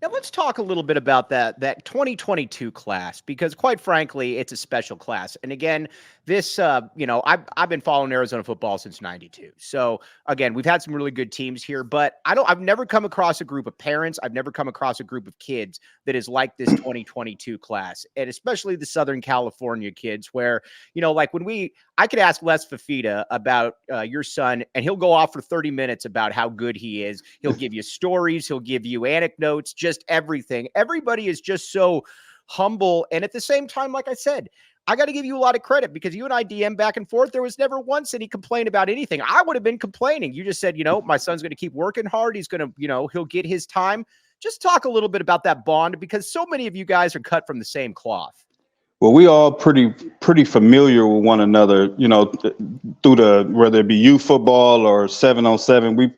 Now let's talk a little bit about that 2022 class, because quite frankly, it's a special class. And again, this I've been following Arizona football since '92. So again, we've had some really good teams here, but I've never come across a group of parents, I've never come across a group of kids that is like this 2022 class, and especially the Southern California kids, where like I could ask Les Fifita about your son, and he'll go off for 30 minutes about how good he is. He'll give you stories, he'll give you anecdotes, just everything. Everybody is just so humble. And at the same time, like I said, I got to give you a lot of credit, because you and I DM back and forth. There was never once any complaint about anything. I would have been complaining. You just said, my son's going to keep working hard. He's going to, he'll get his time. Just talk a little bit about that bond, because so many of you guys are cut from the same cloth. Well, we all pretty familiar with one another, through whether it be youth football or 7-on-7.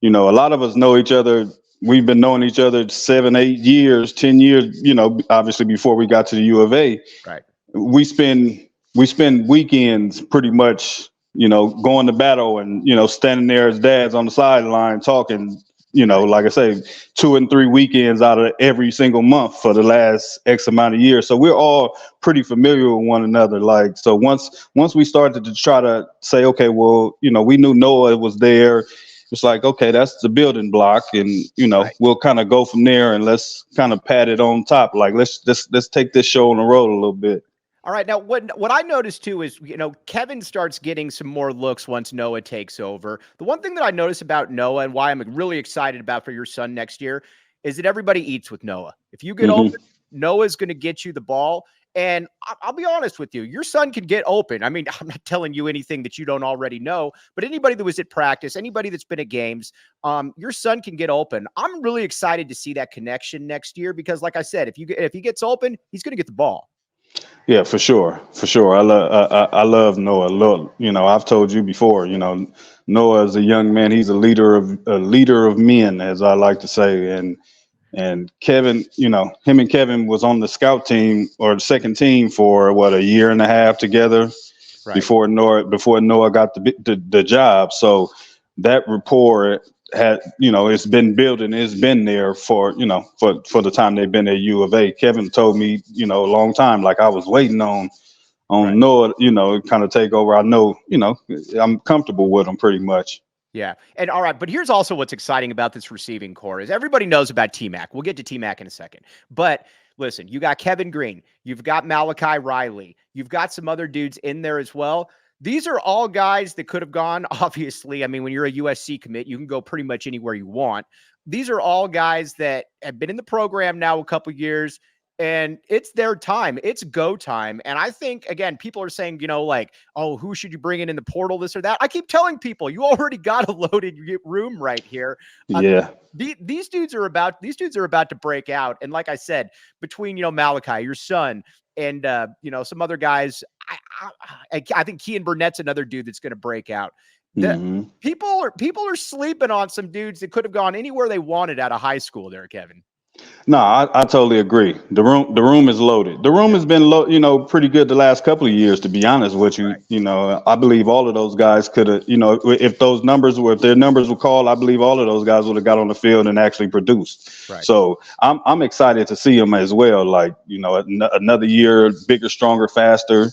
A lot of us know each other. We've been knowing each other 7, 8 years, 10 years, obviously before we got to the U of A. Right. We spend weekends pretty much, going to battle and, standing there as dads on the sideline talking, like I say, 2 and 3 weekends out of every single month for the last X amount of years. So we're all pretty familiar with one another. Like, so once we started to try to say, okay, well, we knew Noah was there. It's like, okay, that's the building block, and right. We'll kind of go from there, and let's kind of pat it on top. Like, let's take this show on the road a little bit. All right. Now, what I noticed too is, Kevin starts getting some more looks once Noah takes over. The one thing that I notice about Noah, and why I'm really excited about for your son next year, is that everybody eats with Noah. If you get open, Noah's going to get you the ball. And I'll be honest with you, your son can get open. I mean, I'm not telling you anything that you don't already know, but anybody that was at practice, anybody that's been at games, your son can get open. I'm really excited to see that connection next year, because like I said, if he gets open, he's going to get the ball. Yeah, for sure. I love Noah. Look, I've told you before, Noah is a young man. He's a leader of men, as I like to say. And Kevin, him and Kevin was on the scout team or the second team for a year and a half together, right, before Noah got the job. So that rapport had, it's been building. It's been there for the time they've been at U of A. Kevin told me, a long time, like, I was waiting on right. Noah, kind of take over. I know, I'm comfortable with him pretty much. Yeah. And all right. But here's also what's exciting about this receiving core is everybody knows about T-Mac. We'll get to T-Mac in a second. But listen, you got Kevin Green. You've got Malachi Riley. You've got some other dudes in there as well. These are all guys that could have gone, obviously. I mean, when you're a USC commit, you can go pretty much anywhere you want. These are all guys that have been in the program now a couple years, and it's their time. It's go time. And I think, again, people are saying, like, oh, who should you bring in the portal, this or that? I keep telling people, you already got a loaded room right here. Yeah. These dudes are about to break out. And like I said, between, Malachi, your son, and, some other guys, I think Kean Burnett's another dude that's going to break out. People are sleeping on some dudes that could have gone anywhere they wanted out of high school there, Kevin. No, I totally agree. The room is loaded. The room has been pretty good the last couple of years, to be honest with you. Right. I believe all of those guys could have, if their numbers were called, I believe all of those guys would have got on the field and actually produced. Right. So I'm excited to see them as well. Like, another year, bigger, stronger, faster,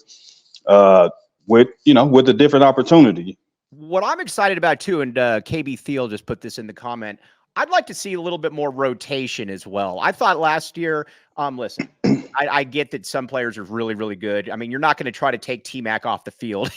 with a different opportunity. What I'm excited about too, and KB Thiel just put this in the comment, I'd like to see a little bit more rotation as well. I thought last year, listen, I get that some players are really, really good. I mean, you're not going to try to take T-Mac off the field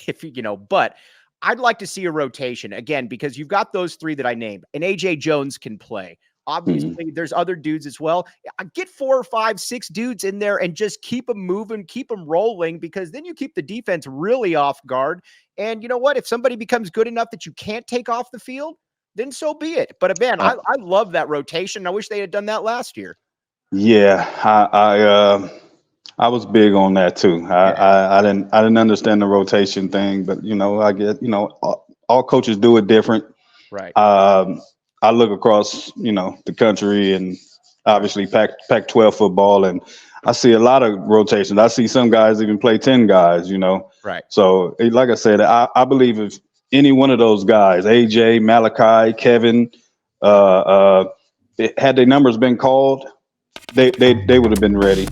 but I'd like to see a rotation again, because you've got those three that I named, and AJ Jones can play. Obviously, there's other dudes as well. Get 4 or 5, 6 dudes in there and just keep them moving, keep them rolling, because then you keep the defense really off guard. And you know what? If somebody becomes good enough that you can't take off the field, then so be it. But man, I love that rotation. I wish they had done that last year. Yeah, I was big on that too. I didn't understand the rotation thing, but I get all coaches do it different. Right. I look across the country and obviously Pac-12 football, and I see a lot of rotations. I see some guys even play 10 guys. Right. So like I said, I believe if any one of those guys, AJ, Malachi, Kevin, Had their numbers been called, they would have been ready.